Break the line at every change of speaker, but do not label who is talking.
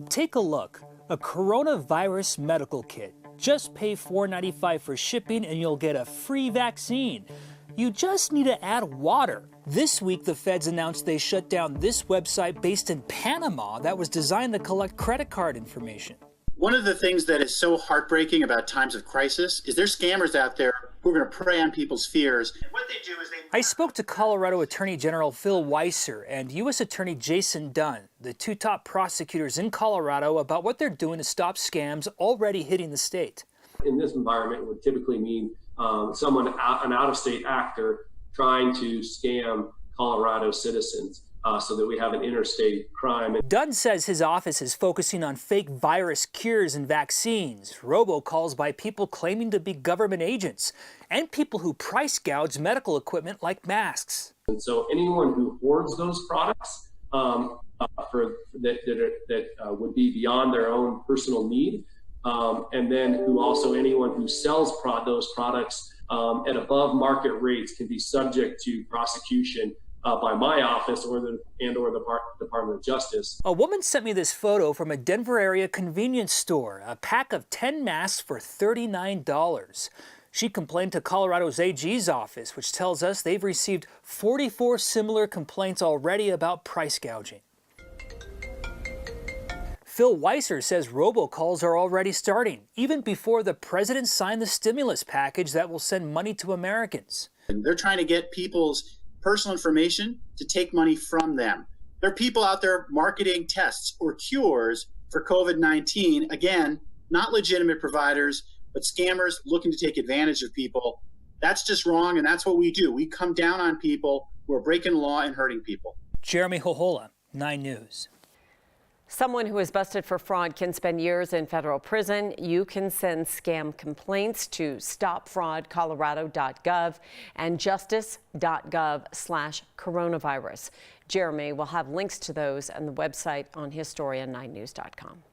Take a look. A coronavirus medical kit. Just pay $4.95 for shipping and you'll get a free vaccine. You just need to add water. This week, the feds announced they shut down this website based in Panama that was designed to collect credit card information.
One of the things that is so heartbreaking about times of crisis is there's scammers out there who are going to prey on people's fears. And what they do is
I spoke to Colorado Attorney General Phil Weiser and U.S. Attorney Jason Dunn, the two top prosecutors in Colorado, about what they're doing to stop scams already hitting the state.
In this environment, it would typically mean an out-of-state actor trying to scam Colorado citizens. So that we have an interstate crime.
Dunn says his office is focusing on fake virus cures and vaccines, robocalls by people claiming to be government agents, and people who price gouge medical equipment like masks.
And so anyone who hoards those products that would be beyond their own personal need, and then anyone who sells those products at above market rates can be subject to prosecution by my office or the Department of Justice.
A woman sent me this photo from a Denver area convenience store, a pack of 10 masks for $39. She complained to Colorado's AG's office, which tells us they've received 44 similar complaints already about price gouging. Phil Weiser says robocalls are already starting, even before the president signed the stimulus package that will send money to Americans.
And they're trying to get people's personal information to take money from them. There are people out there marketing tests or cures for COVID-19. Again, not legitimate providers, but scammers looking to take advantage of people. That's just wrong, and that's what we do. We come down on people who are breaking the law and hurting people.
Jeremy Hohola, 9 News.
Someone who is busted for fraud can spend years in federal prison. You can send scam complaints to stopfraudcolorado.gov and justice.gov/coronavirus. Jeremy will have links to those on the website on Historia9news.com.